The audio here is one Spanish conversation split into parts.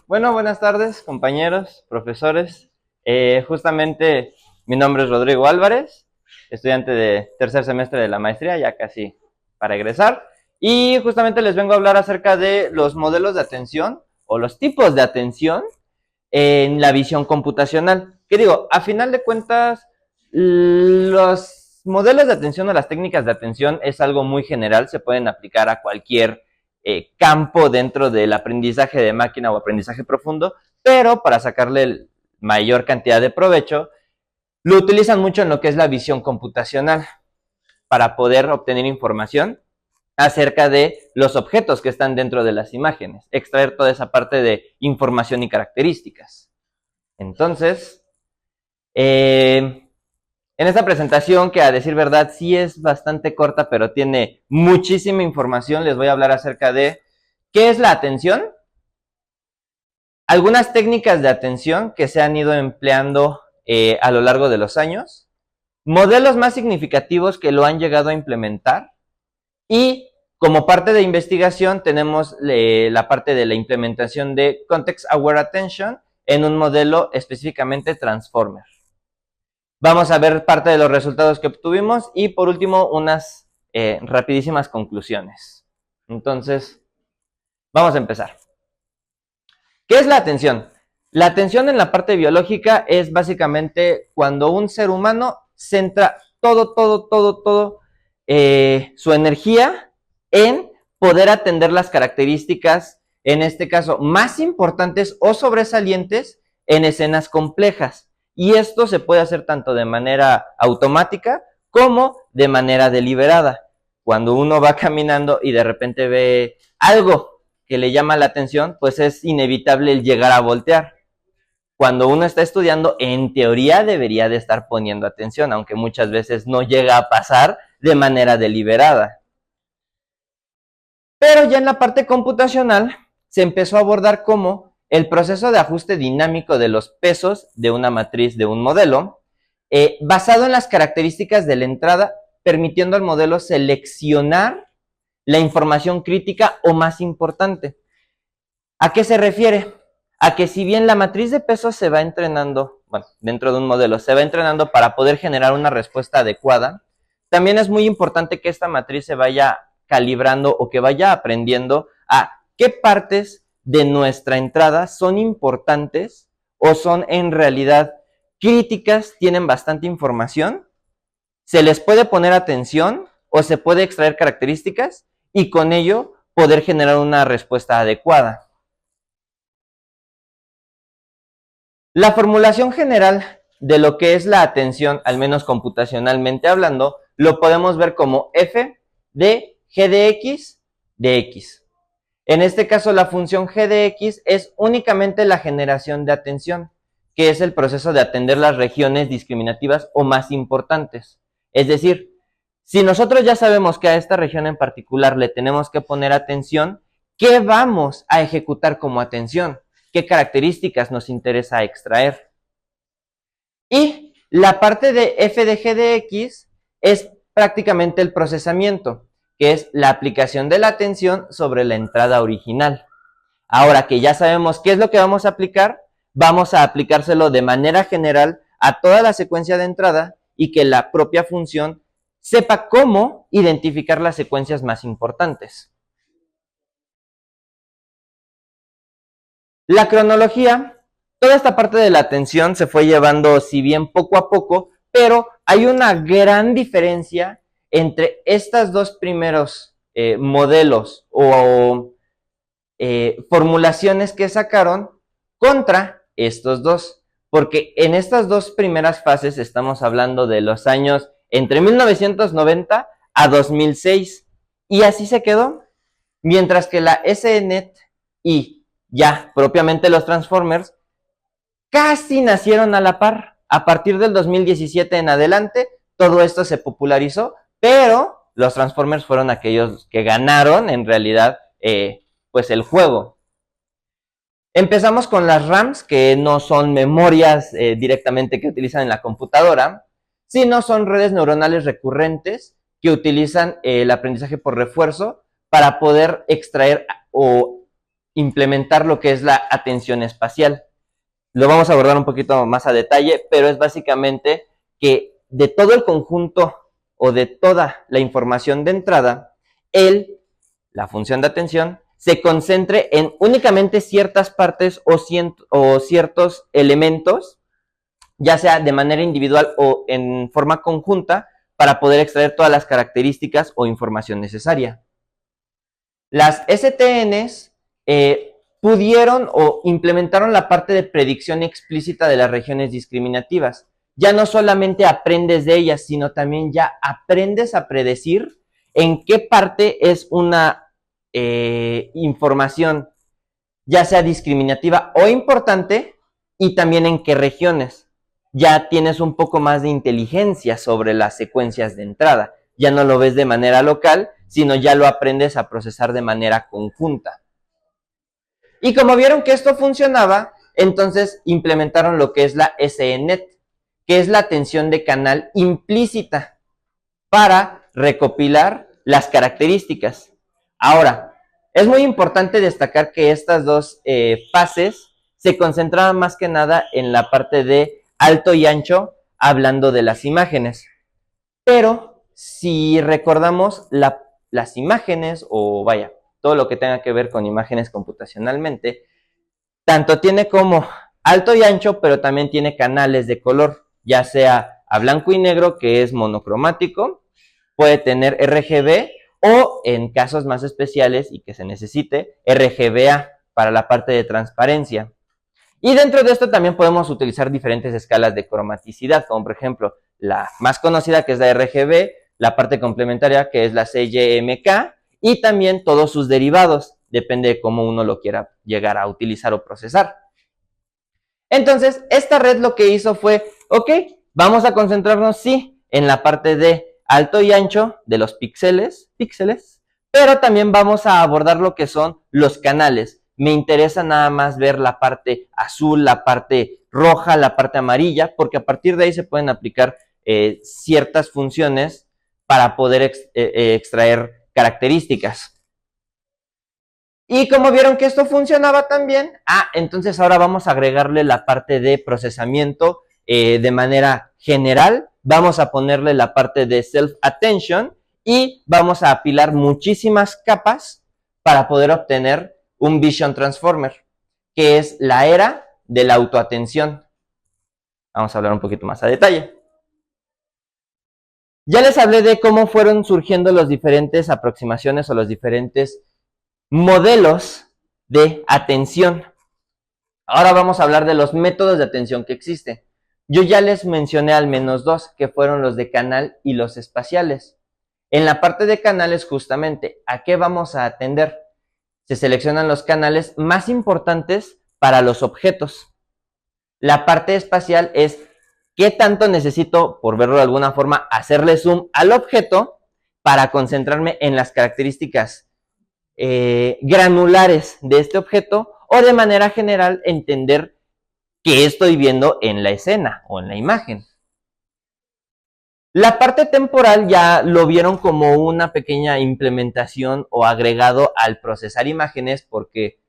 Bueno, buenas tardes, compañeros, profesores. Justamente mi nombre es Rodrigo Álvarez, estudiante de tercer semestre de la maestría, ya casi para egresar. Y justamente les vengo a hablar acerca de los modelos de atención o los tipos de atención en la visión computacional. ¿Qué digo? A final de cuentas, los modelos de atención o las técnicas de atención es algo muy general, se pueden aplicar a cualquier campo dentro del aprendizaje de máquina o aprendizaje profundo, pero para sacarle mayor cantidad de provecho, lo utilizan mucho en lo que es la visión computacional para poder obtener información acerca de los objetos que están dentro de las imágenes, extraer toda esa parte de información y características. Entonces, en esta presentación, que a decir verdad sí es bastante corta, pero tiene muchísima información, les voy a hablar acerca de qué es la atención, algunas técnicas de atención que se han ido empleando a lo largo de los años, modelos más significativos que lo han llegado a implementar y como parte de investigación tenemos la parte de la implementación de Context Aware Attention en un modelo específicamente Transformer. Vamos a ver parte de los resultados que obtuvimos y por último unas rapidísimas conclusiones. Entonces, vamos a empezar. ¿Qué es la atención? La atención en la parte biológica es básicamente cuando un ser humano centra todo su energía en poder atender las características, en este caso, más importantes o sobresalientes en escenas complejas. Y esto se puede hacer tanto de manera automática como de manera deliberada. Cuando uno va caminando y de repente ve algo que le llama la atención, pues es inevitable el llegar a voltear. Cuando uno está estudiando, en teoría debería de estar poniendo atención, aunque muchas veces no llega a pasar de manera deliberada. Pero ya en la parte computacional se empezó a abordar como el proceso de ajuste dinámico de los pesos de una matriz de un modelo, basado en las características de la entrada, permitiendo al modelo seleccionar la información crítica o más importante. ¿A qué se refiere? A que si bien la matriz de pesos se va entrenando, bueno, dentro de un modelo, se va entrenando para poder generar una respuesta adecuada, también es muy importante que esta matriz se vaya calibrando o que vaya aprendiendo a qué partes de nuestra entrada son importantes o son en realidad críticas, tienen bastante información, se les puede poner atención o se puede extraer características y con ello poder generar una respuesta adecuada. La formulación general de lo que es la atención, al menos computacionalmente hablando, lo podemos ver como f de g de x de x. En este caso, la función g de x es únicamente la generación de atención, que es el proceso de atender las regiones discriminativas o más importantes. Es decir, si nosotros ya sabemos que a esta región en particular le tenemos que poner atención, ¿qué vamos a ejecutar como atención? ¿Qué características nos interesa extraer? Y la parte de f de g de x es prácticamente el procesamiento, que es la aplicación de la atención sobre la entrada original. Ahora que ya sabemos qué es lo que vamos a aplicar, vamos a aplicárselo de manera general a toda la secuencia de entrada y que la propia función sepa cómo identificar las secuencias más importantes. La cronología, toda esta parte de la atención se fue llevando, si bien poco a poco, pero hay una gran diferencia entre estos dos primeros modelos o formulaciones que sacaron contra estos dos, porque en estas dos primeras fases estamos hablando de los años entre 1990 a 2006, y así se quedó, mientras que la SNet y ya propiamente los Transformers casi nacieron a la par. A partir del 2017 en adelante, todo esto se popularizó, pero los Transformers fueron aquellos que ganaron en realidad pues el juego. Empezamos con las RAMs, que no son memorias directamente que utilizan en la computadora, sino son redes neuronales recurrentes que utilizan el aprendizaje por refuerzo para poder extraer o implementar lo que es la atención espacial. Lo vamos a abordar un poquito más a detalle, pero es básicamente que de todo el conjunto o de toda la información de entrada, la función de atención, se concentre en únicamente ciertas partes o ciertos elementos, ya sea de manera individual o en forma conjunta, para poder extraer todas las características o información necesaria. Las STNs pudieron o implementaron la parte de predicción explícita de las regiones discriminativas. Ya no solamente aprendes de ellas, sino también ya aprendes a predecir en qué parte es una información, ya sea discriminativa o importante, y también en qué regiones. Ya tienes un poco más de inteligencia sobre las secuencias de entrada. Ya no lo ves de manera local, sino ya lo aprendes a procesar de manera conjunta. Y como vieron que esto funcionaba, entonces implementaron lo que es la SNet, que es la atención de canal implícita para recopilar las características. Ahora, es muy importante destacar que estas dos fases se concentraban más que nada en la parte de alto y ancho, hablando de las imágenes. Pero si recordamos las imágenes, o vaya, todo lo que tenga que ver con imágenes computacionalmente, tanto tiene como alto y ancho, pero también tiene canales de color, ya sea a blanco y negro, que es monocromático, puede tener RGB, o en casos más especiales y que se necesite, RGBA para la parte de transparencia. Y dentro de esto también podemos utilizar diferentes escalas de cromaticidad, como por ejemplo la más conocida, que es la RGB, la parte complementaria, que es la CYMK, y también todos sus derivados, depende de cómo uno lo quiera llegar a utilizar o procesar. Entonces, esta red lo que hizo fue, ok, vamos a concentrarnos, sí, en la parte de alto y ancho de los píxeles, pero también vamos a abordar lo que son los canales. Me interesa nada más ver la parte azul, la parte roja, la parte amarilla, porque a partir de ahí se pueden aplicar ciertas funciones para poder extraer características. Y como vieron que esto funcionaba también, entonces ahora vamos a agregarle la parte de procesamiento de manera general. Vamos a ponerle la parte de self-attention y vamos a apilar muchísimas capas para poder obtener un Vision Transformer, que es la era de la autoatención. Vamos a hablar un poquito más a detalle. Ya les hablé de cómo fueron surgiendo las diferentes aproximaciones o los diferentes modelos de atención. Ahora vamos a hablar de los métodos de atención que existen. Yo ya les mencioné al menos dos, que fueron los de canal y los espaciales. En la parte de canales, justamente, ¿a qué vamos a atender? Se seleccionan los canales más importantes para los objetos. La parte espacial es qué tanto necesito, por verlo de alguna forma, hacerle zoom al objeto para concentrarme en las características granulares de este objeto, o de manera general entender qué estoy viendo en la escena o en la imagen. La parte temporal ya lo vieron como una pequeña implementación o agregado al procesar imágenes, porque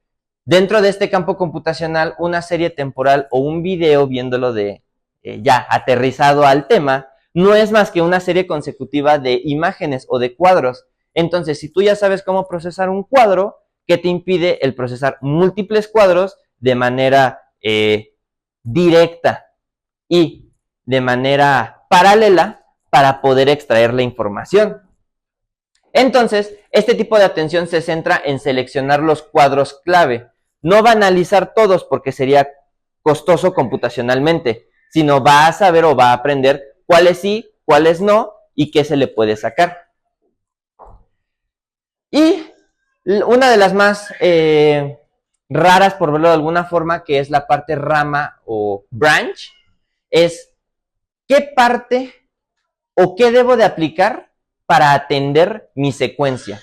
dentro de este campo computacional, una serie temporal o un video viéndolo de ya aterrizado al tema, no es más que una serie consecutiva de imágenes o de cuadros. Entonces, si tú ya sabes cómo procesar un cuadro, ¿qué te impide el procesar múltiples cuadros de manera directa y de manera paralela para poder extraer la información? Entonces, este tipo de atención se centra en seleccionar los cuadros clave. No va a analizar todos porque sería costoso computacionalmente, sino va a saber o va a aprender cuáles sí, cuáles no y qué se le puede sacar. Y una de las más raras, por verlo de alguna forma, que es la parte rama o branch, es qué parte o qué debo de aplicar para atender mi secuencia.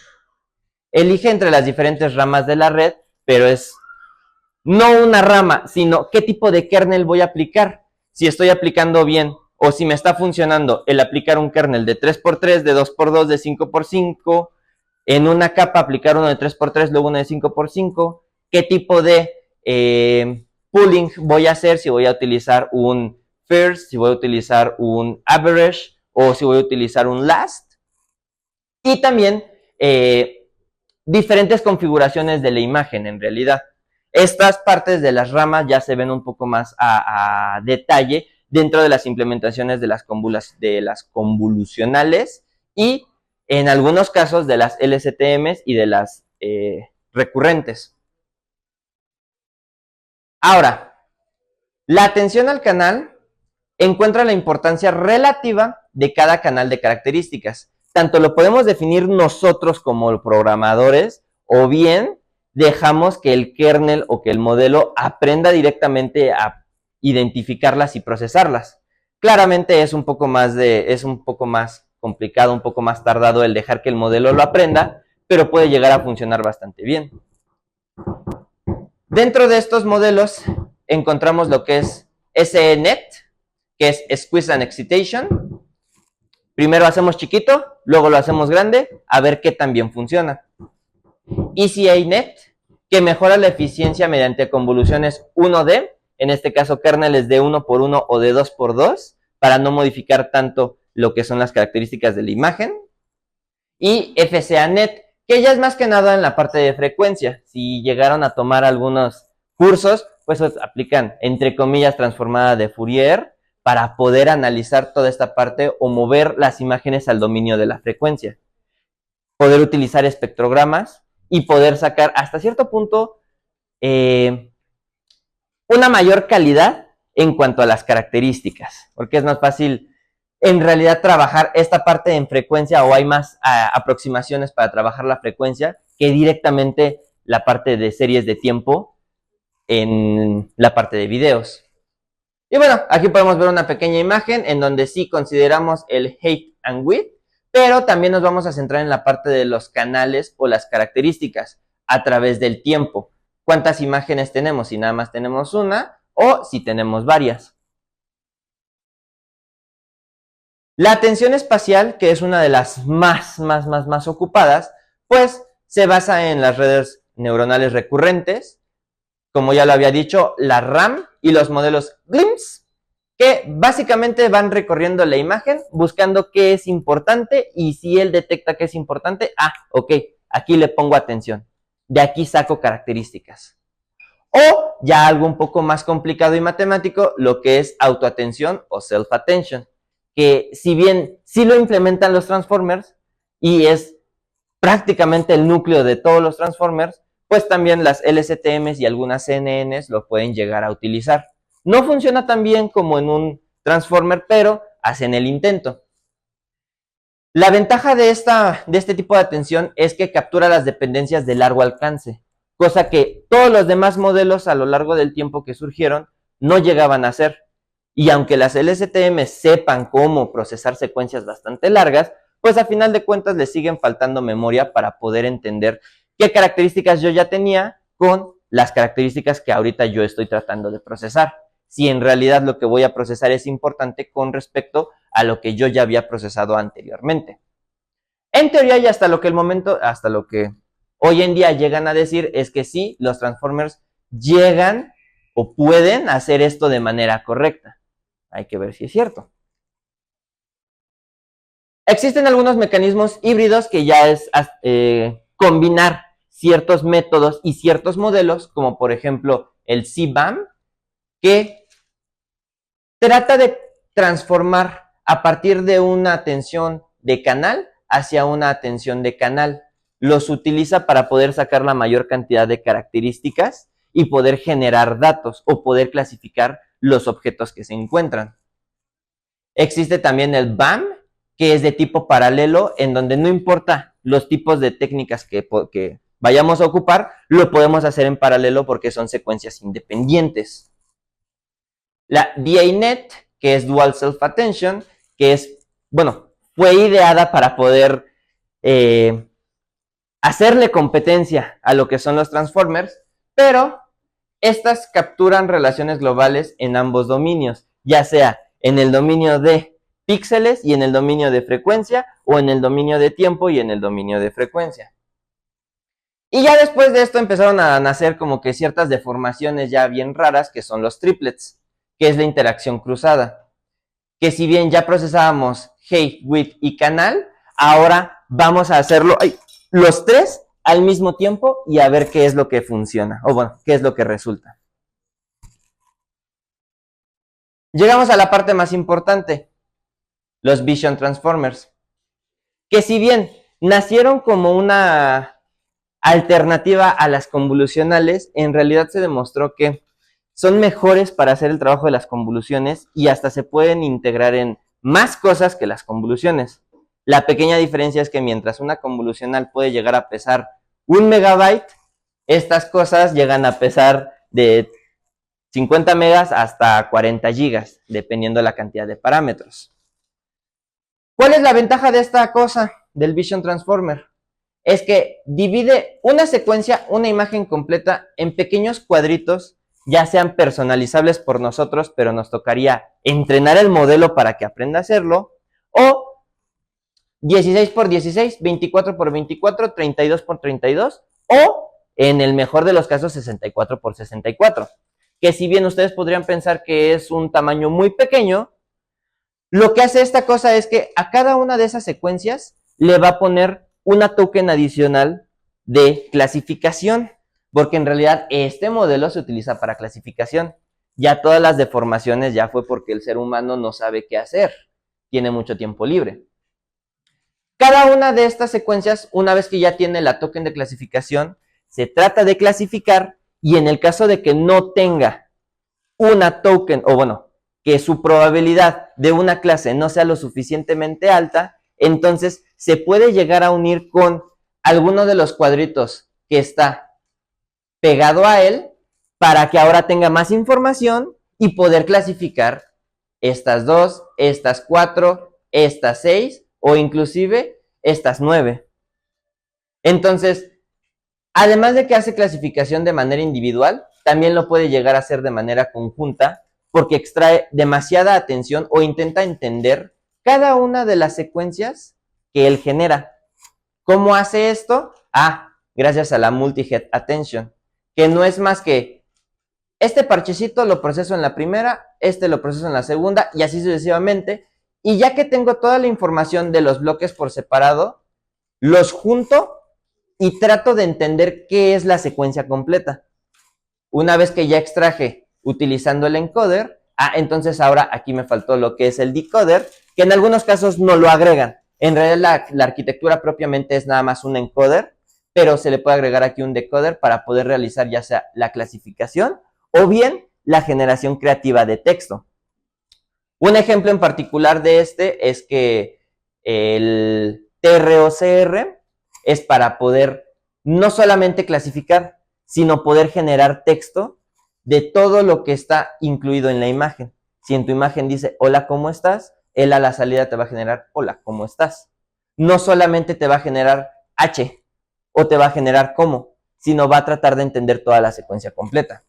Elige entre las diferentes ramas de la red, pero es no una rama, sino qué tipo de kernel voy a aplicar. Si estoy aplicando bien o si me está funcionando el aplicar un kernel de 3x3, de 2x2, de 5x5, en una capa aplicar uno de 3x3, luego uno de 5x5, qué tipo de pooling voy a hacer, si voy a utilizar un first, si voy a utilizar un average o si voy a utilizar un last. Y también diferentes configuraciones de la imagen en realidad. Estas partes de las ramas ya se ven un poco más a detalle dentro de las implementaciones de las convolucionales y en algunos casos de las LSTMs y de las recurrentes. Ahora, la atención al canal encuentra la importancia relativa de cada canal de características. Tanto lo podemos definir nosotros como programadores, o bien dejamos que el kernel o que el modelo aprenda directamente a identificarlas y procesarlas. Claramente es un poco más complicado, un poco más tardado el dejar que el modelo lo aprenda, pero puede llegar a funcionar bastante bien. Dentro de estos modelos encontramos lo que es SENet, que es Squeeze and Excitation. Primero hacemos chiquito, luego lo hacemos grande, a ver qué tan bien funciona. ECANet, que mejora la eficiencia mediante convoluciones 1D, en este caso kernels de 1x1 o de 2x2, para no modificar tanto lo que son las características de la imagen. Y FCANet, que ya es más que nada en la parte de frecuencia. Si llegaron a tomar algunos cursos, pues aplican, entre comillas, transformada de Fourier, para poder analizar toda esta parte o mover las imágenes al dominio de la frecuencia. Poder utilizar espectrogramas y poder sacar hasta cierto punto una mayor calidad en cuanto a las características, porque es más fácil en realidad trabajar esta parte en frecuencia, o hay más aproximaciones para trabajar la frecuencia que directamente la parte de series de tiempo en la parte de videos. Y bueno, aquí podemos ver una pequeña imagen en donde sí consideramos el height and width, pero también nos vamos a centrar en la parte de los canales o las características a través del tiempo. ¿Cuántas imágenes tenemos? Si nada más tenemos una o si tenemos varias. La atención espacial, que es una de las más ocupadas, pues se basa en las redes neuronales recurrentes, como ya lo había dicho, la RAM y los modelos Glimpse, que básicamente van recorriendo la imagen buscando qué es importante, y si él detecta que es importante, ok, aquí le pongo atención, de aquí saco características. O ya algo un poco más complicado y matemático, lo que es autoatención o self-attention, que si bien sí lo implementan los transformers y es prácticamente el núcleo de todos los transformers, pues también las LSTMs y algunas CNNs lo pueden llegar a utilizar. No funciona tan bien como en un transformer, pero hacen el intento. La ventaja de este tipo de atención es que captura las dependencias de largo alcance, cosa que todos los demás modelos a lo largo del tiempo que surgieron no llegaban a hacer. Y aunque las LSTM sepan cómo procesar secuencias bastante largas, pues a final de cuentas les siguen faltando memoria para poder entender qué características yo ya tenía con las características que ahorita yo estoy tratando de procesar. Si en realidad lo que voy a procesar es importante con respecto a lo que yo ya había procesado anteriormente. En teoría, y hasta lo que hoy en día llegan a decir, es que sí, los transformers llegan o pueden hacer esto de manera correcta. Hay que ver si es cierto. Existen algunos mecanismos híbridos que ya es combinar ciertos métodos y ciertos modelos, como por ejemplo el CBAM, que trata de transformar a partir de una atención de canal hacia una atención de canal. Los utiliza para poder sacar la mayor cantidad de características y poder generar datos o poder clasificar los objetos que se encuentran. Existe también el BAM, que es de tipo paralelo, en donde no importa los tipos de técnicas que vayamos a ocupar, lo podemos hacer en paralelo porque son secuencias independientes. La DANet, que es Dual Self Attention, que fue ideada para poder hacerle competencia a lo que son los transformers, pero estas capturan relaciones globales en ambos dominios, ya sea en el dominio de píxeles y en el dominio de frecuencia, o en el dominio de tiempo y en el dominio de frecuencia. Y ya después de esto empezaron a nacer como que ciertas deformaciones ya bien raras, que son los triplets, que es la interacción cruzada. Que si bien ya procesábamos height, width y canal, ahora vamos a hacerlo los tres al mismo tiempo y a ver qué es lo que funciona, o bueno, qué es lo que resulta. Llegamos a la parte más importante, los Vision Transformers, que si bien nacieron como una alternativa a las convolucionales, en realidad se demostró que son mejores para hacer el trabajo de las convoluciones y hasta se pueden integrar en más cosas que las convoluciones. La pequeña diferencia es que mientras una convolucional puede llegar a pesar 1 megabyte, estas cosas llegan a pesar de 50 megas hasta 40 gigas, dependiendo de la cantidad de parámetros. ¿Cuál es la ventaja de esta cosa, del Vision Transformer? Es que divide una secuencia, una imagen completa, en pequeños cuadritos, ya sean personalizables por nosotros, pero nos tocaría entrenar el modelo para que aprenda a hacerlo, o 16 por 16, 24 por 24, 32 por 32, o en el mejor de los casos 64 por 64, que si bien ustedes podrían pensar que es un tamaño muy pequeño, lo que hace esta cosa es que a cada una de esas secuencias le va a poner una token adicional de clasificación, porque en realidad este modelo se utiliza para clasificación. Ya todas las deformaciones ya fue porque el ser humano no sabe qué hacer, tiene mucho tiempo libre. Cada una de estas secuencias, una vez que ya tiene la token de clasificación, se trata de clasificar y en el caso de que no tenga una token, o bueno, que su probabilidad de una clase no sea lo suficientemente alta, entonces se puede llegar a unir con alguno de los cuadritos que está pegado a él para que ahora tenga más información y poder clasificar estas 2, estas 4, estas 6 o inclusive estas 9. Entonces, además de que hace clasificación de manera individual, también lo puede llegar a hacer de manera conjunta porque extrae demasiada atención o intenta entender cada una de las secuencias que él genera. ¿Cómo hace esto? Gracias a la multi-head attention, que no es más que este parchecito lo proceso en la primera, este lo proceso en la segunda y así sucesivamente. Y ya que tengo toda la información de los bloques por separado, los junto y trato de entender qué es la secuencia completa. Una vez que ya extraje utilizando el encoder, entonces ahora aquí me faltó lo que es el decoder, que en algunos casos no lo agregan. En realidad la arquitectura propiamente es nada más un encoder, pero se le puede agregar aquí un decoder para poder realizar ya sea la clasificación o bien la generación creativa de texto. Un ejemplo en particular de este es que el TROCR es para poder no solamente clasificar, sino poder generar texto de todo lo que está incluido en la imagen. Si en tu imagen dice hola, ¿cómo estás? Él a la salida te va a generar hola, ¿cómo estás? No solamente te va a generar H o te va a generar cómo, sino va a tratar de entender toda la secuencia completa.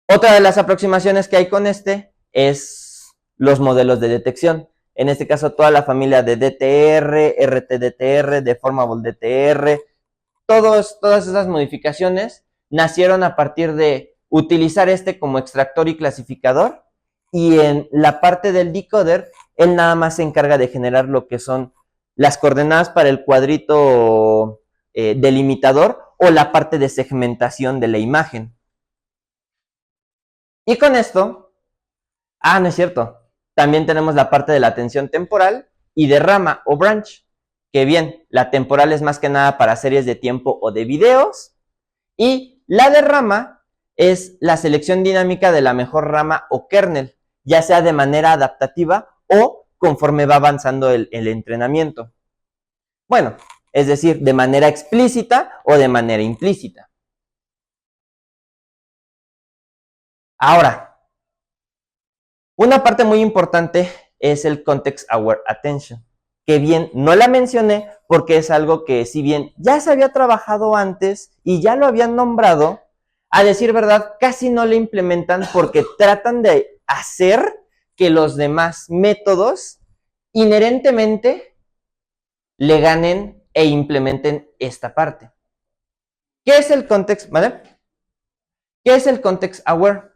Otra de las aproximaciones que hay con este es los modelos de detección. En este caso, toda la familia de DTR, RTDTR, Deformable DTR, todas esas modificaciones nacieron a partir de utilizar este como extractor y clasificador, y en la parte del decoder, él nada más se encarga de generar lo que son las coordenadas para el cuadrito delimitador o la parte de segmentación de la imagen. Y con esto, no es cierto, también tenemos la parte de la atención temporal y de rama o branch, que bien, la temporal es más que nada para series de tiempo o de videos, y la de rama es la selección dinámica de la mejor rama o kernel, ya sea de manera adaptativa o conforme va avanzando el entrenamiento. Bueno, es decir, de manera explícita o de manera implícita. Ahora, una parte muy importante es el Context Aware Attention, que bien, no la mencioné porque es algo que si bien ya se había trabajado antes y ya lo habían nombrado, a decir verdad, casi no lo implementan porque tratan de hacer que los demás métodos inherentemente le ganen e implementen esta parte. ¿Qué es el context, ¿vale? ¿Qué es el context aware?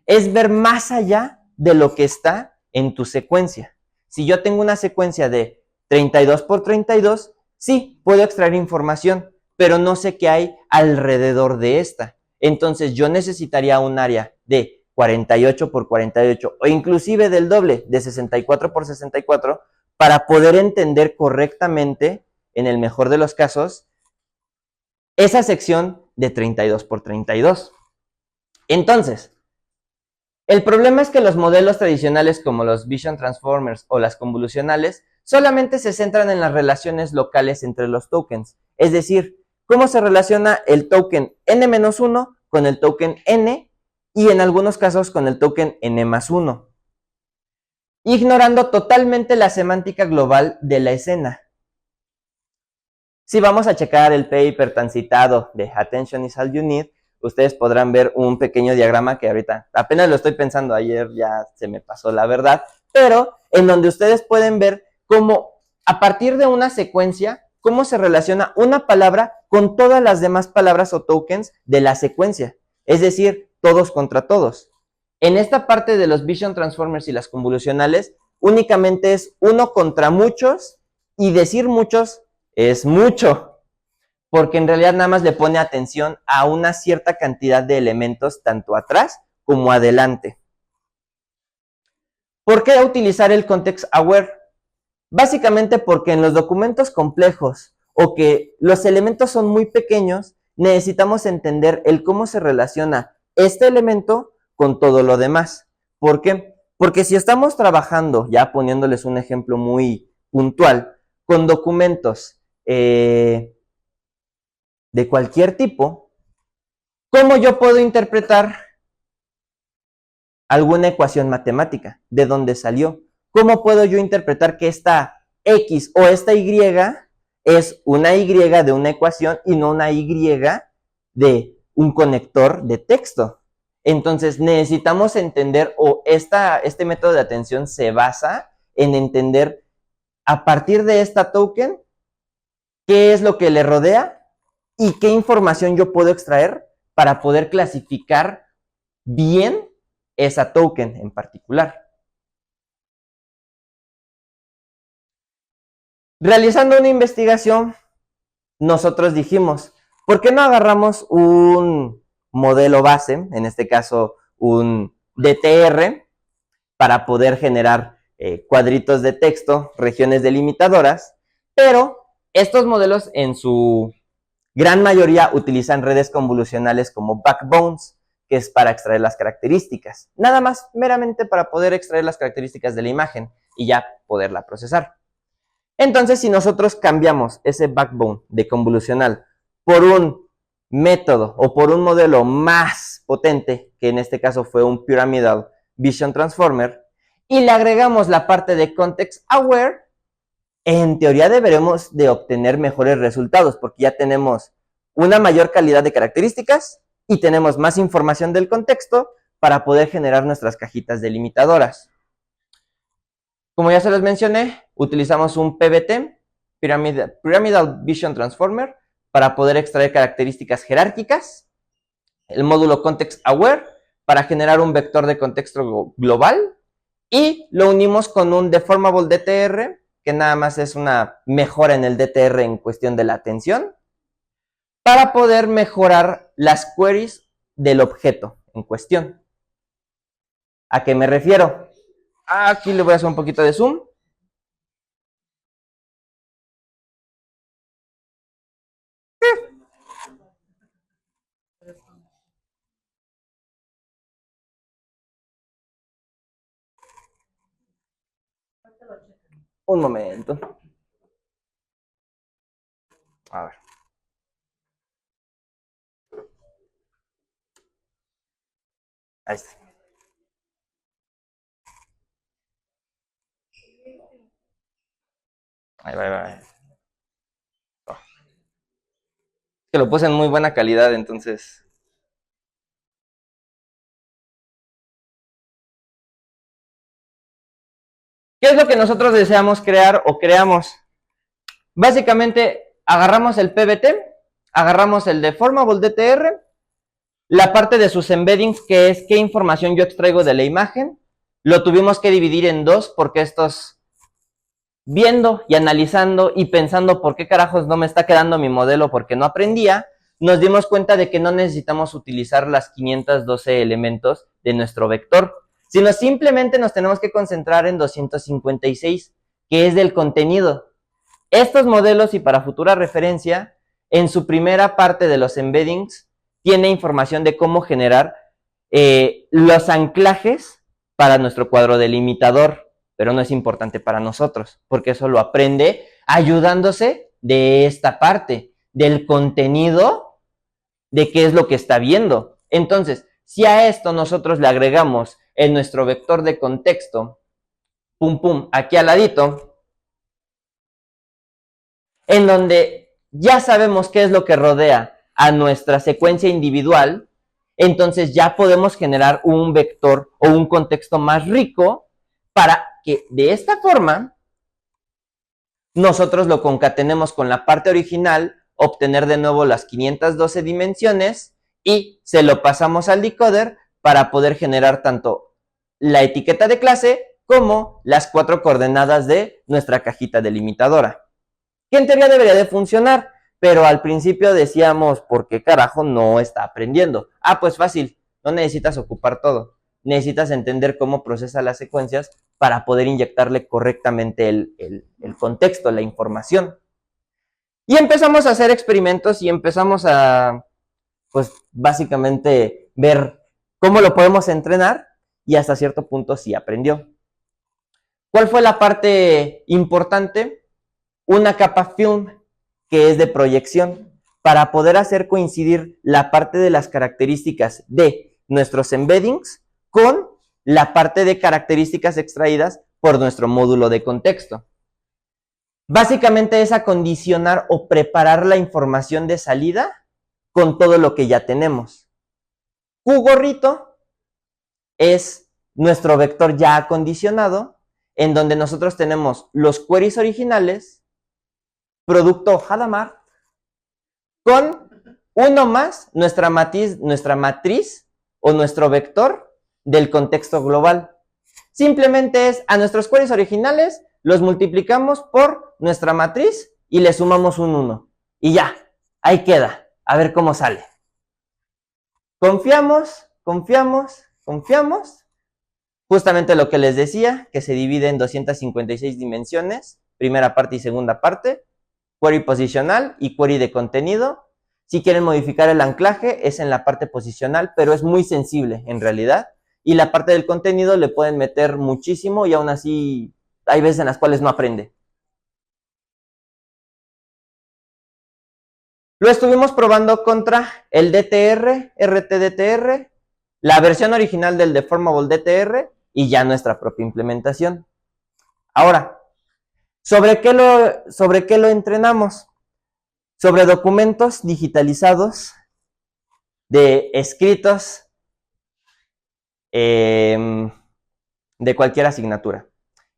Es ver más allá de lo que está en tu secuencia. Si yo tengo una secuencia de 32 por 32, sí, puedo extraer información, pero no sé qué hay alrededor de esta. Entonces yo necesitaría un área de 48 por 48 o inclusive del doble, de 64 por 64, para poder entender correctamente, en el mejor de los casos, esa sección de 32 por 32. Entonces, el problema es que los modelos tradicionales como los Vision Transformers o las convolucionales solamente se centran en las relaciones locales entre los tokens, es decir, cómo se relaciona el token n-1 con el token n y en algunos casos con el token n+1, ignorando totalmente la semántica global de la escena. Si vamos a checar el paper tan citado de Attention is all you need, ustedes podrán ver un pequeño diagrama que ahorita apenas lo estoy pensando, ayer ya se me pasó la verdad, pero en donde ustedes pueden ver cómo a partir de una secuencia, cómo se relaciona una palabra con todas las demás palabras o tokens de la secuencia, es decir, todos contra todos. En esta parte de los Vision Transformers y las convolucionales, únicamente es uno contra muchos y decir muchos es mucho, porque en realidad nada más le pone atención a una cierta cantidad de elementos tanto atrás como adelante. ¿Por qué utilizar el context aware? Básicamente porque en los documentos complejos o que los elementos son muy pequeños, necesitamos entender el cómo se relaciona este elemento con todo lo demás. ¿Por qué? Porque si estamos trabajando, ya poniéndoles un ejemplo muy puntual, con documentos de cualquier tipo, ¿cómo yo puedo interpretar alguna ecuación matemática? ¿De dónde salió? ¿Cómo puedo yo interpretar que esta X o esta Y es una Y de una ecuación y no una Y de un conector de texto? Entonces necesitamos entender, o este método de atención se basa en entender a partir de esta token qué es lo que le rodea y qué información yo puedo extraer para poder clasificar bien esa token en particular. Realizando una investigación, nosotros dijimos, ¿por qué no agarramos un modelo base, en este caso un DTR, para poder generar cuadritos de texto, regiones delimitadoras, pero estos modelos en su gran mayoría utilizan redes convolucionales como backbones, que es para extraer las características, nada más meramente para poder extraer las características de la imagen y ya poderla procesar. Entonces, si nosotros cambiamos ese backbone de convolucional por un método o por un modelo más potente, que en este caso fue un Pyramidal Vision Transformer, y le agregamos la parte de Context Aware, en teoría deberemos de obtener mejores resultados, porque ya tenemos una mayor calidad de características y tenemos más información del contexto para poder generar nuestras cajitas delimitadoras. Como ya se los mencioné, utilizamos un PVT, Pyramidal Vision Transformer, para poder extraer características jerárquicas, el módulo Context Aware, para generar un vector de contexto global, y lo unimos con un Deformable DTR, que nada más es una mejora en el DTR en cuestión de la atención, para poder mejorar las queries del objeto en cuestión. ¿A qué me refiero? Aquí le voy a hacer un poquito de zoom. Un momento. A ver. Ahí está. Ahí va, ahí va. Oh. Que lo puse en muy buena calidad, entonces. ¿Qué es lo que nosotros deseamos crear o creamos? Básicamente, agarramos el PVT, Agarramos el Deformable DTR, la parte de sus embeddings, que es qué información yo extraigo de la imagen, lo tuvimos que dividir en dos porque estos, viendo y analizando y pensando por qué carajos no me está quedando mi modelo porque no aprendía, nos dimos cuenta de que no necesitamos utilizar las 512 elementos de nuestro vector, sino simplemente nos tenemos que concentrar en 256, que es del contenido. Estos modelos, y para futura referencia, en su primera parte de los embeddings, tiene información de cómo generar los anclajes para nuestro cuadro delimitador, pero no es importante para nosotros, porque eso lo aprende ayudándose de esta parte, del contenido, de qué es lo que está viendo. Entonces, si a esto nosotros le agregamos en nuestro vector de contexto, pum pum, aquí al ladito, en donde ya sabemos qué es lo que rodea a nuestra secuencia individual, entonces ya podemos generar un vector o un contexto más rico para que de esta forma nosotros lo concatenemos con la parte original, obtener de nuevo las 512 dimensiones y se lo pasamos al decoder para poder generar tanto la etiqueta de clase como las 4 coordenadas de nuestra cajita delimitadora, que en teoría debería de funcionar, pero al principio decíamos, ¿por qué carajo no está aprendiendo? Ah, pues fácil, no necesitas ocupar todo, necesitas entender cómo procesa las secuencias para poder inyectarle correctamente el contexto, la información. Y empezamos a hacer experimentos y empezamos a, pues básicamente, ver cómo lo podemos entrenar y hasta cierto punto sí aprendió. ¿Cuál fue la parte importante? Una capa film que es de proyección para poder hacer coincidir la parte de las características de nuestros embeddings con la parte de características extraídas por nuestro módulo de contexto. Básicamente es acondicionar o preparar la información de salida con todo lo que ya tenemos. QGorrito es nuestro vector ya acondicionado, en donde nosotros tenemos los queries originales, producto Hadamard, con uno más nuestra matriz o nuestro vector del contexto global. Simplemente es a nuestros queries originales, los multiplicamos por nuestra matriz y le sumamos un 1. Y ya, ahí queda. A ver cómo sale. Confiamos. Justamente lo que les decía, que se divide en 256 dimensiones, primera parte y segunda parte, query posicional y query de contenido. Si quieren modificar el anclaje, es en la parte posicional, pero es muy sensible en realidad. Y la parte del contenido le pueden meter muchísimo y aún así hay veces en las cuales no aprende. Lo estuvimos probando contra el DTR, RTDTR, la versión original del Deformable DTR y ya nuestra propia implementación. Ahora, ¿sobre qué lo entrenamos? Sobre documentos digitalizados de escritos de cualquier asignatura.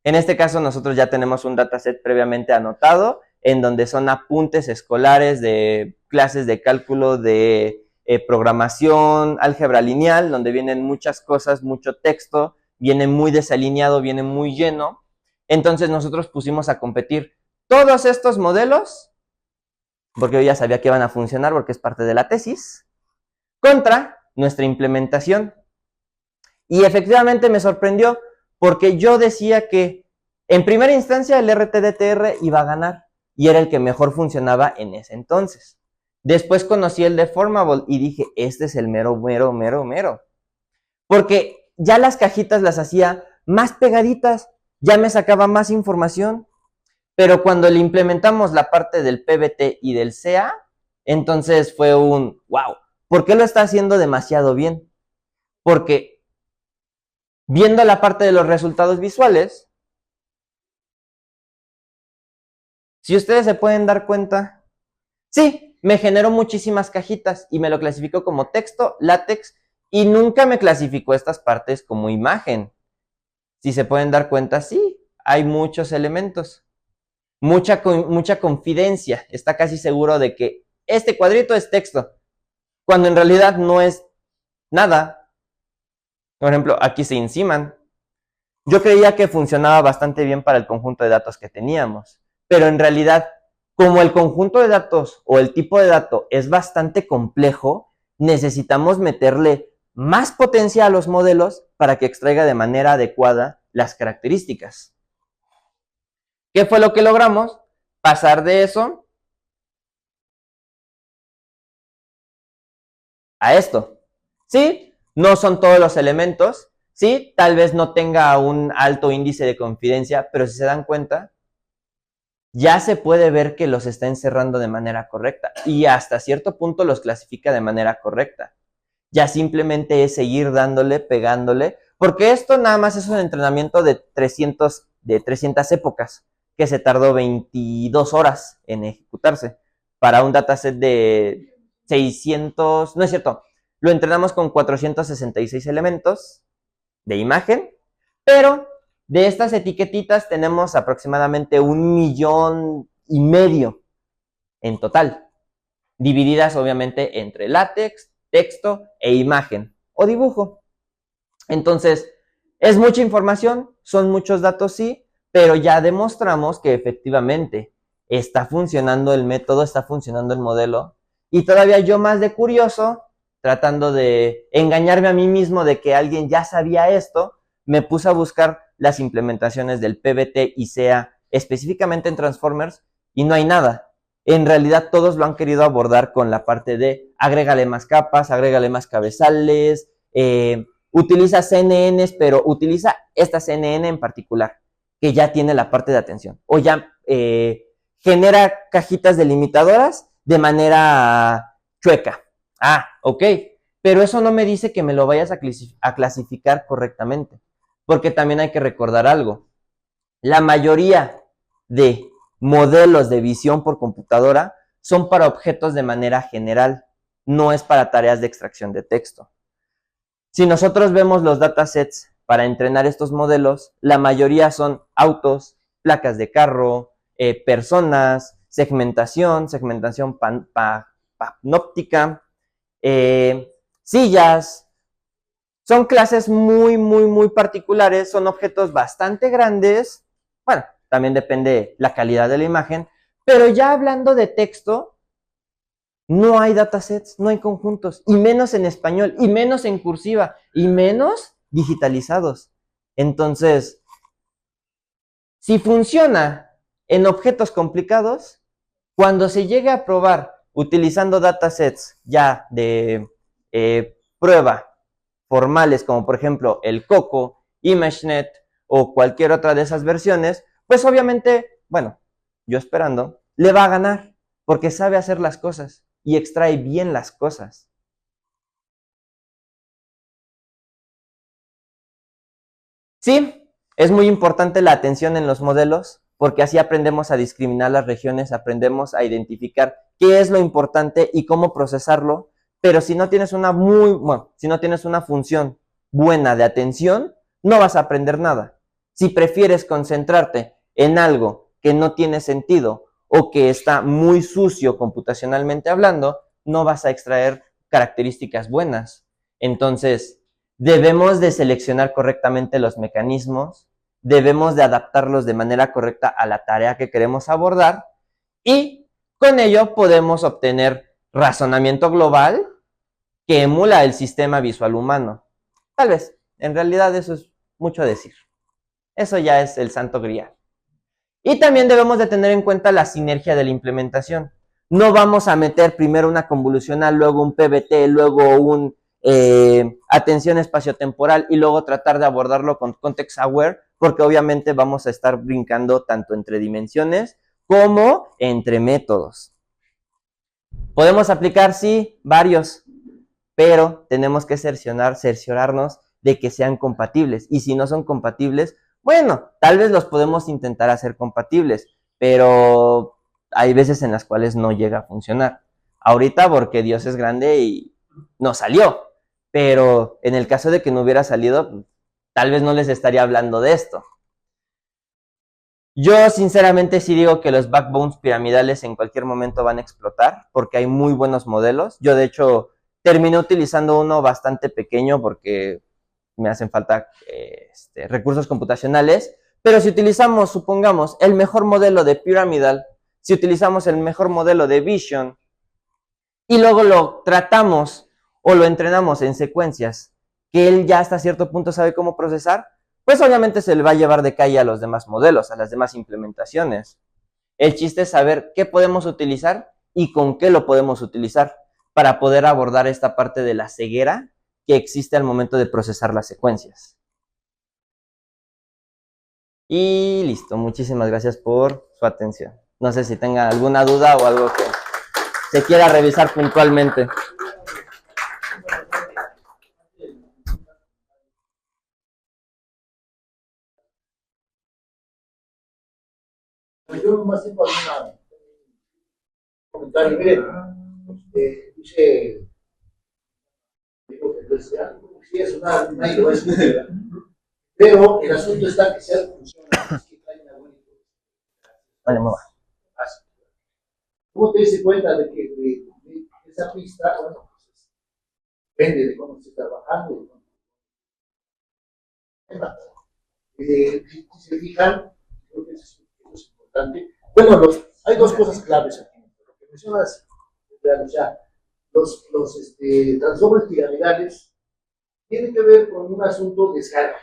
En este caso nosotros ya tenemos un dataset previamente anotado en donde son apuntes escolares de clases de cálculo, de programación, álgebra lineal, donde vienen muchas cosas, mucho texto, viene muy desalineado, viene muy lleno. Entonces nosotros pusimos a competir todos estos modelos, porque yo ya sabía que iban a funcionar porque es parte de la tesis, contra nuestra implementación. Y efectivamente me sorprendió porque yo decía que en primera instancia el RTDTR iba a ganar y era el que mejor funcionaba en ese entonces. Después conocí el Deformable y dije, este es el mero. Porque ya las cajitas las hacía más pegaditas, ya me sacaba más información, pero cuando le implementamos la parte del PBT y del CA, entonces fue un wow. ¿Por qué lo está haciendo demasiado bien? Porque viendo la parte de los resultados visuales, si ustedes se pueden dar cuenta, sí, me generó muchísimas cajitas y me lo clasificó como texto, látex y nunca me clasificó estas partes como imagen. Si se pueden dar cuenta, sí, hay muchos elementos. Mucha confidencia. Está casi seguro de que este cuadrito es texto, cuando en realidad no es nada. Por ejemplo, aquí se enciman. Yo creía que funcionaba bastante bien para el conjunto de datos que teníamos, pero en realidad, como el conjunto de datos o el tipo de dato es bastante complejo, necesitamos meterle más potencia a los modelos para que extraiga de manera adecuada las características. ¿Qué fue lo que logramos? Pasar de eso a esto. ¿Sí? No son todos los elementos, ¿sí? Tal vez no tenga un alto índice de confidencia, pero si se dan cuenta, ya se puede ver que los está encerrando de manera correcta y hasta cierto punto los clasifica de manera correcta. Ya simplemente es seguir dándole, pegándole, porque esto nada más es un entrenamiento de 300 épocas, que se tardó 22 horas en ejecutarse para un dataset de 600, no es cierto, lo entrenamos con 466 elementos de imagen, pero de estas etiquetitas tenemos aproximadamente 1,5 millones en total, divididas obviamente entre látex, texto e imagen o dibujo. Entonces, es mucha información, son muchos datos, sí, pero ya demostramos que efectivamente está funcionando el método, está funcionando el modelo. Y todavía yo más de curioso, tratando de engañarme a mí mismo de que alguien ya sabía esto, me puse a buscar las implementaciones del PBT y SEA específicamente en Transformers y no hay nada. En realidad todos lo han querido abordar con la parte de agrégale más capas, agrégale más cabezales, utiliza CNNs, pero utiliza esta CNN en particular, que ya tiene la parte de atención, o ya genera cajitas delimitadoras de manera chueca. Ah, ok, pero eso no me dice que me lo vayas a clasificar correctamente, porque también hay que recordar algo. La mayoría de modelos de visión por computadora son para objetos de manera general, no es para tareas de extracción de texto. Si nosotros vemos los datasets para entrenar estos modelos, la mayoría son autos, placas de carro, personas, segmentación panóptica, sillas. Son clases muy, muy, muy particulares, son objetos bastante grandes. Bueno, también depende la calidad de la imagen, pero ya hablando de texto, no hay datasets, no hay conjuntos, y menos en español, y menos en cursiva, y menos digitalizados. Entonces, si funciona en objetos complicados, cuando se llegue a probar utilizando datasets ya de prueba formales, como por ejemplo el Coco, ImageNet o cualquier otra de esas versiones, pues obviamente, bueno, yo esperando, le va a ganar, porque sabe hacer las cosas y extrae bien las cosas. Sí, es muy importante la atención en los modelos, porque así aprendemos a discriminar las regiones, aprendemos a identificar qué es lo importante y cómo procesarlo, pero si no tienes si no tienes una función buena de atención, no vas a aprender nada. Si prefieres concentrarte en algo que no tiene sentido o que está muy sucio computacionalmente hablando, no vas a extraer características buenas. Entonces, debemos de seleccionar correctamente los mecanismos, debemos de adaptarlos de manera correcta a la tarea que queremos abordar y con ello podemos obtener razonamiento global que emula el sistema visual humano. Tal vez, en realidad eso es mucho decir. Eso ya es el santo grial. Y también debemos de tener en cuenta la sinergia de la implementación. No vamos a meter primero una convolucional, luego un PBT, luego un atención espaciotemporal y luego tratar de abordarlo con context aware, porque obviamente vamos a estar brincando tanto entre dimensiones como entre métodos. Podemos aplicar, sí, varios, pero tenemos que cerciorarnos de que sean compatibles. Y si no son compatibles, bueno, tal vez los podemos intentar hacer compatibles, pero hay veces en las cuales no llega a funcionar. Ahorita porque Dios es grande y no salió, pero en el caso de que no hubiera salido, tal vez no les estaría hablando de esto. Yo sinceramente sí digo que los backbones piramidales en cualquier momento van a explotar porque hay muy buenos modelos. Yo de hecho terminé utilizando uno bastante pequeño porque me hacen falta recursos computacionales, pero si utilizamos, supongamos, el mejor modelo de Pyramidal, si utilizamos el mejor modelo de Vision y luego lo tratamos o lo entrenamos en secuencias que él ya hasta cierto punto sabe cómo procesar, pues obviamente se le va a llevar de calle a los demás modelos, a las demás implementaciones. El chiste es saber qué podemos utilizar y con qué lo podemos utilizar para poder abordar esta parte de la ceguera que existe al momento de procesar las secuencias. Y listo, muchísimas gracias por su atención. No sé si tenga alguna duda o algo que se quiera revisar puntualmente. Yo más tengo alguna comentario. Miren, dice, digo que sí es una idea, pero el asunto está que sea funciona, es que trae una buena Vale, muy bien. ¿Cómo te diste cuenta de que de esa pista, bueno, pues depende de cómo esté trabajando? Si se fijan, creo que eso es importante. Bueno, hay dos cosas claves aquí. Lo que mencionas, o sea, los transformers piramidales tienen que ver con un asunto de escala.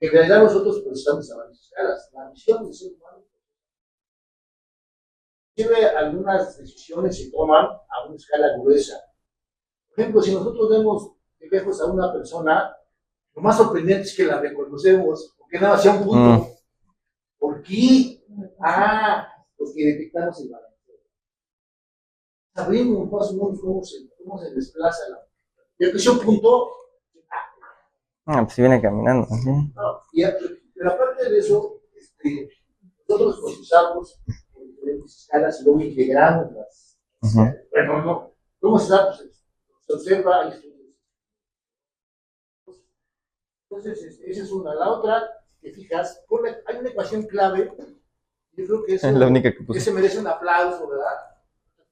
En realidad nosotros procesamos a varias escalas. La misión del ser humano, inclusive algunas decisiones se toman a una escala gruesa. Por ejemplo, si nosotros vemos de lejos a una persona, lo más sorprendente es que la reconocemos, porque nada más sea un punto. ¿Por qué? Porque detectamos el balanceo. Sabemos más o menos cómo se desplaza la. Y aunque sea un punto. Pues si viene caminando. ¿Sí? No, pero aparte de eso, nosotros procesamos en diferentes escalas y luego integramos las. Bueno, no. ¿Cómo se da? Pues, se observa, hay estudios. Entonces, esa es una. La otra, si te fijas, hay una ecuación clave. Yo creo que eso es la única que puse. Ese merece un aplauso, ¿verdad?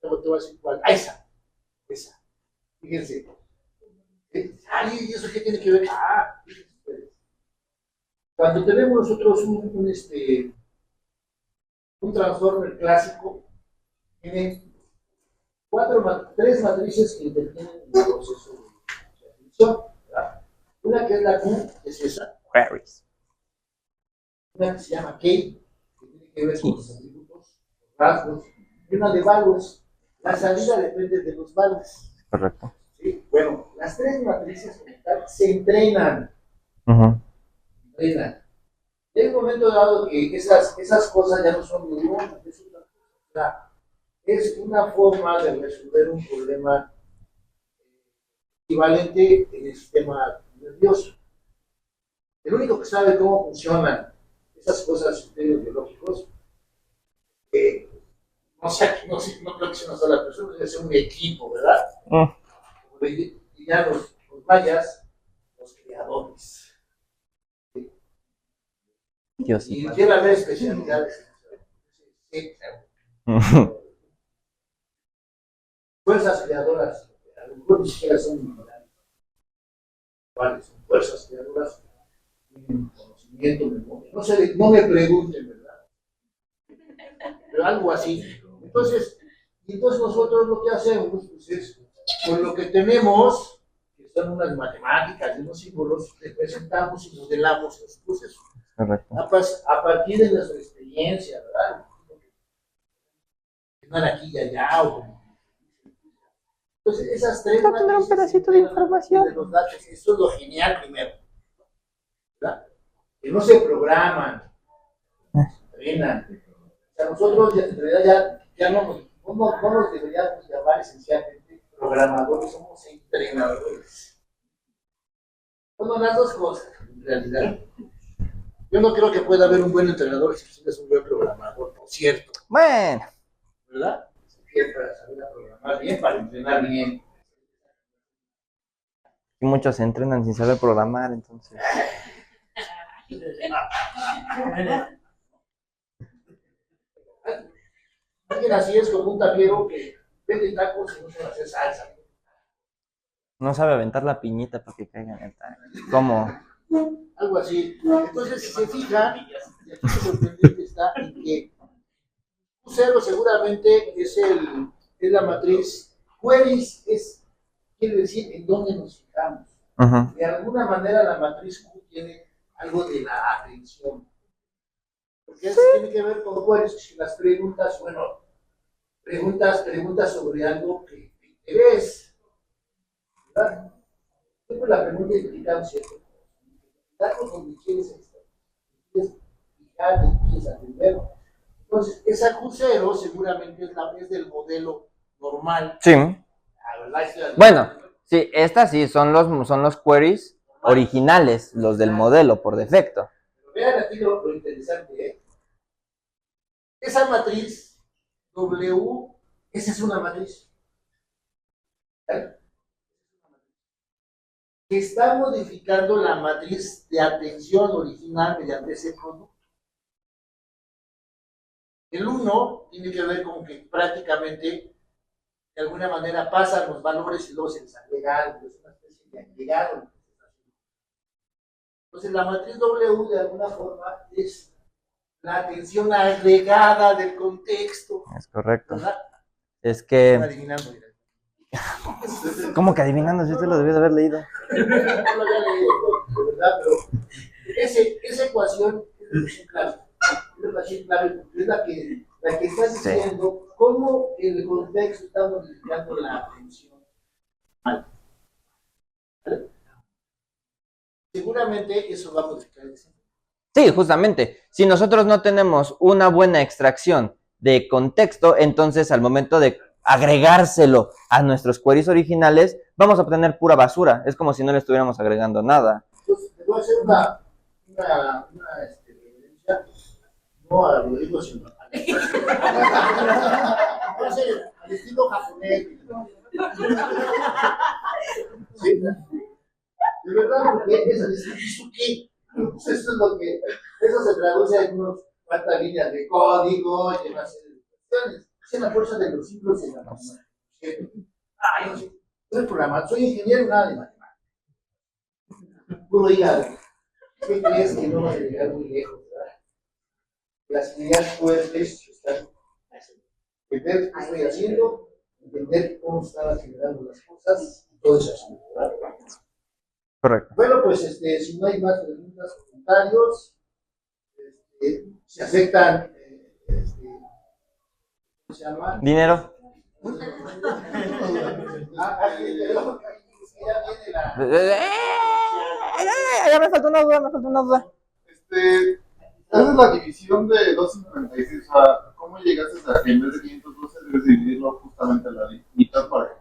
Te voy a decir cuál. Esa. Fíjense. ¿Y eso qué tiene que ver? Cuando tenemos nosotros un transformer clásico, tiene tres matrices que intervienen en el proceso de admisión. Una que es la Q, es esa. Queries. Una que se llama K, que tiene que ver con los atributos, los rasgos. Y una de values. La salida depende de los values. Correcto. ¿Sí? Bueno, las tres matrices como tal se entrenan. Entrenan. Y hay un momento dado que esas cosas ya no son neuronas, es una forma de resolver un problema equivalente en el sistema nervioso. El único que sabe cómo funcionan esas cosas en términos biológicos, no creo que sea una sola persona, debe ser un equipo, ¿verdad? Y ya los mayas, los creadores. Dios, y quiere haber especialidades. Sí. Fuerzas creadoras, a lo mejor ni siquiera son individuales, son fuerzas creadoras, tienen conocimiento, memoria. No me pregunten, ¿verdad? Pero algo así. Entonces nosotros lo que hacemos pues es, con lo que tenemos, que son unas matemáticas y unos símbolos, representamos y modelamos los procesos. Correcto. A partir de nuestra experiencia, ¿verdad? No aquí y allá. Entonces, esas tres tendrá un pedacito de información. De los datos, eso es lo genial primero. ¿Verdad? Que no se programan, se entrenan. O sea, nosotros en realidad ya no nos deberíamos llamar esencialmente programadores, somos entrenadores. Bueno, las dos cosas, en realidad. Yo no creo que pueda haber un buen entrenador si es un buen programador, por cierto. Bueno. ¿Verdad? Bien para saber programar bien, para entrenar bien. Y muchos se entrenan sin saber programar, entonces. Alguien así es como un taquero que vende tacos y no sabe hacer salsa. No sabe aventar la piñita para que caiga en el taco. ¿Cómo? Algo así. Entonces, si se fijan, y aquí lo sorprendente está en que U0 seguramente es la matriz. Queries quiere decir en dónde nos fijamos. Uh-huh. De alguna manera la matriz Q tiene algo de la atención. Porque eso tiene que ver con queries, las preguntas, bueno, preguntas sobre algo que te interesa. ¿Verdad? Siempre la pregunta implica cierto. Algo donde quieres estar, quieres fijarte, quieres atender. Entonces, esa Q0 seguramente es del modelo normal. Sí. ¿Verdad? Bueno, sí, estas sí son los queries originales, los del modelo por defecto. Pero vean aquí lo interesante, ¿eh? Esa matriz W, esa es una matriz. ¿Eh? Que está modificando la matriz de atención original mediante ese producto. El 1 tiene que ver con que prácticamente de alguna manera pasan los valores y luego se les agrega algo, es una especie de agregado. Entonces la matriz W de alguna forma es la atención agregada del contexto. Es correcto. ¿Verdad? Es que... Están adivinando. ¿Cómo que adivinando? Si usted lo debió de haber leído. No lo había leído, de verdad, pero esa ecuación es clave. Es la que está diciendo cómo el contexto está modificando la atención. ¿Vale? Seguramente eso va a modificar el desempeño. Sí, justamente. Si nosotros no tenemos una buena extracción de contexto, entonces al momento de agregárselo a nuestros queries originales, vamos a obtener pura basura. Es como si no le estuviéramos agregando nada. Entonces, te voy a hacer una referencia, no a Rodrigo, sino al estilo japonés. ¿Sí? De verdad, porque eso qué. Eso es lo que, eso se traduce en unas cuantas líneas de código y una serie de cuestiones. Es la fuerza de los ciclos de la matemática. Yo soy programador, soy ingeniero, nada de matemáticas. Puro hígado. ¿Qué crees que no vas a llegar muy lejos? ¿Verdad? Las ideas fuertes están entender qué estoy haciendo, entender cómo están generando las cosas, todo eso. ¿Verdad? Correcto. Bueno, pues si no hay más preguntas, comentarios, se aceptan, ¿cómo se llama? Dinero. Ya me faltó una duda. Esa es la división de 256, o sea, ¿cómo llegaste a que en vez de 512 debes dividirlo justamente a la mitad para que...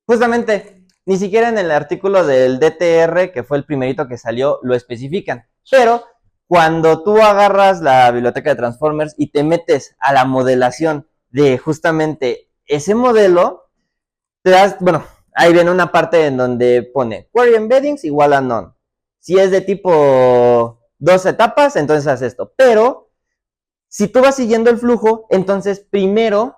Justamente, ni siquiera en el artículo del DTR, que fue el primerito que salió, lo especifican. Pero cuando tú agarras la biblioteca de Transformers y te metes a la modelación de justamente ese modelo, te das, bueno, ahí viene una parte en donde pone query embeddings igual a none. Si es de tipo 2 etapas, entonces haz esto. Pero si tú vas siguiendo el flujo, entonces primero,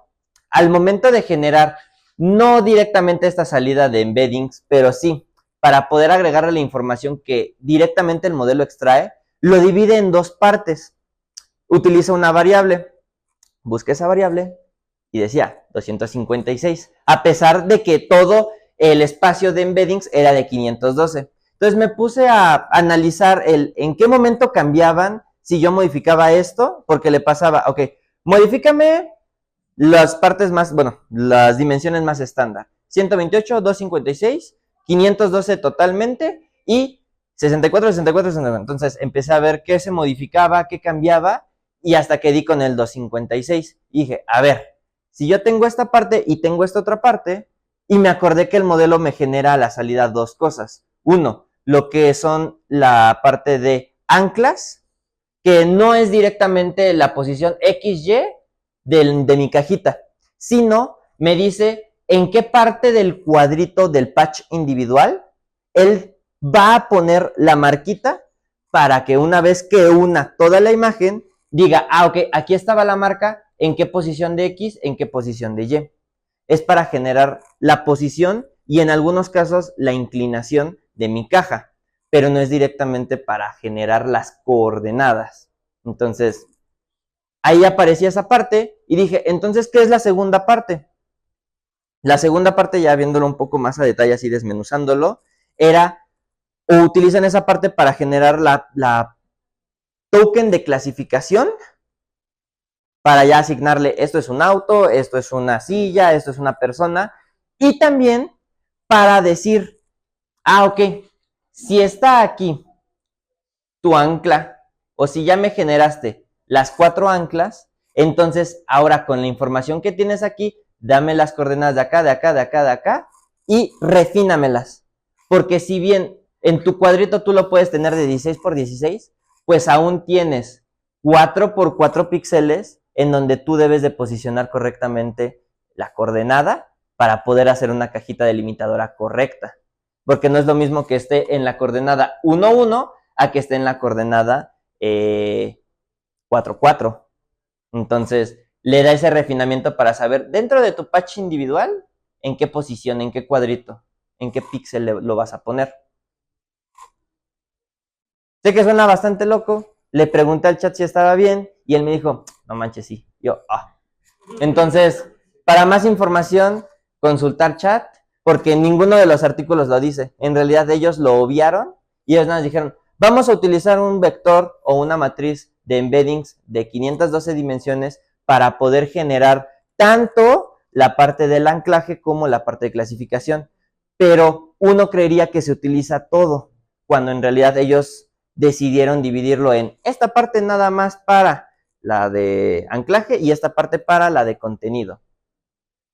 al momento de generar no directamente esta salida de embeddings, pero sí, para poder agregarle la información que directamente el modelo extrae, lo divide en dos partes. Utiliza una variable, busca esa variable y decía 256, a pesar de que todo el espacio de embeddings era de 512. Entonces me puse a analizar en qué momento cambiaban si yo modificaba esto, porque le pasaba, ok, modifícame las partes más, bueno, las dimensiones más estándar. 128, 256, 512 totalmente y 64, 64, 64. Entonces empecé a ver qué se modificaba, qué cambiaba y hasta que di con el 256. Y dije, a ver, si yo tengo esta parte y tengo esta otra parte, y me acordé que el modelo me genera a la salida dos cosas. Uno, lo que son la parte de anclas, que no es directamente la posición XY de mi cajita, sino me dice en qué parte del cuadrito del patch individual él va a poner la marquita para que una vez que una toda la imagen, diga, ok, aquí estaba la marca, en qué posición de X, en qué posición de Y. Es para generar la posición y en algunos casos la inclinación de mi caja, pero no es directamente para generar las coordenadas. Entonces, ahí aparecía esa parte y dije, entonces, ¿qué es la segunda parte? La segunda parte, ya viéndolo un poco más a detalle, así desmenuzándolo, era, o utilizan esa parte para generar la token de clasificación, para ya asignarle, esto es un auto, esto es una silla, esto es una persona, y también para decir, ok, si está aquí tu ancla, o si ya me generaste las 4 anclas, entonces ahora con la información que tienes aquí, dame las coordenadas de acá, de acá, de acá, de acá, y refínamelas. Porque si bien en tu cuadrito tú lo puedes tener de 16 por 16, pues aún tienes 4 por 4 píxeles en donde tú debes de posicionar correctamente la coordenada para poder hacer una cajita delimitadora correcta. Porque no es lo mismo que esté en la coordenada 1, 1 a que esté en la coordenada 4, 4. Entonces, le da ese refinamiento para saber dentro de tu patch individual en qué posición, en qué cuadrito, en qué píxel lo vas a poner. Sé que suena bastante loco. Le pregunté al chat si estaba bien y él me dijo, no manches, sí. Yo, Entonces, para más información, consultar chat, porque ninguno de los artículos lo dice. En realidad ellos lo obviaron y ellos nada más dijeron, vamos a utilizar un vector o una matriz de embeddings de 512 dimensiones para poder generar tanto la parte del anclaje como la parte de clasificación. Pero uno creería que se utiliza todo, cuando en realidad ellos decidieron dividirlo en esta parte nada más para la de anclaje y esta parte para la de contenido.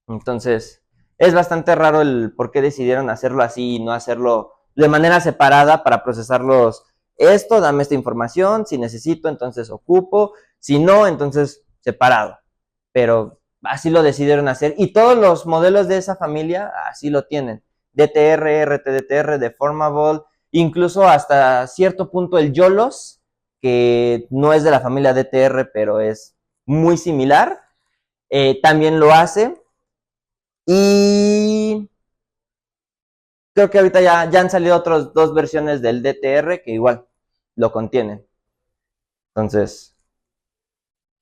Entonces, es bastante raro el por qué decidieron hacerlo así y no hacerlo de manera separada para procesarlos. Esto, dame esta información, si necesito, entonces ocupo, si no, entonces separado. Pero así lo decidieron hacer y todos los modelos de esa familia así lo tienen. DTR, RTDTR, Deformable, incluso hasta cierto punto el YOLOS, que no es de la familia DTR, pero es muy similar, también lo hace. Y creo que ahorita ya han salido otras 2 versiones del DTR que igual lo contienen. Entonces,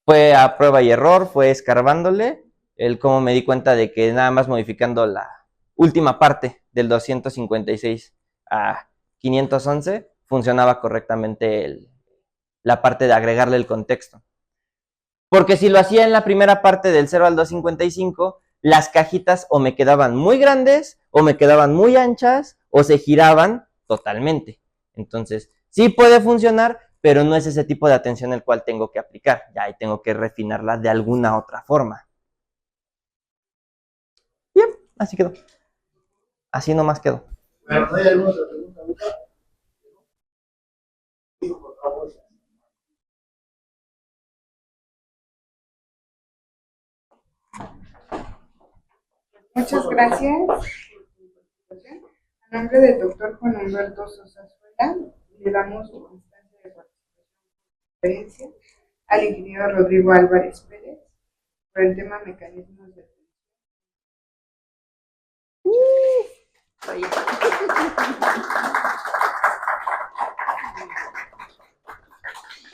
fue a prueba y error, fue escarbándole, el cómo me di cuenta de que nada más modificando la última parte del 256 a 511 funcionaba correctamente la parte de agregarle el contexto. Porque si lo hacía en la primera parte del 0 al 255, las cajitas o me quedaban muy grandes, o me quedaban muy anchas, o se giraban totalmente. Entonces, sí puede funcionar, pero no es ese tipo de atención el cual tengo que aplicar. Ya ahí tengo que refinarla de alguna otra forma. Bien, así quedó. Así nomás quedó. Bueno, ¿no hay alguna otra pregunta, Luca? Digo, por favor. Muchas gracias. A nombre del doctor Juan Humberto Sosa Suela, le damos constancia de participación al ingeniero Rodrigo Álvarez Pérez por el tema mecanismos de atención.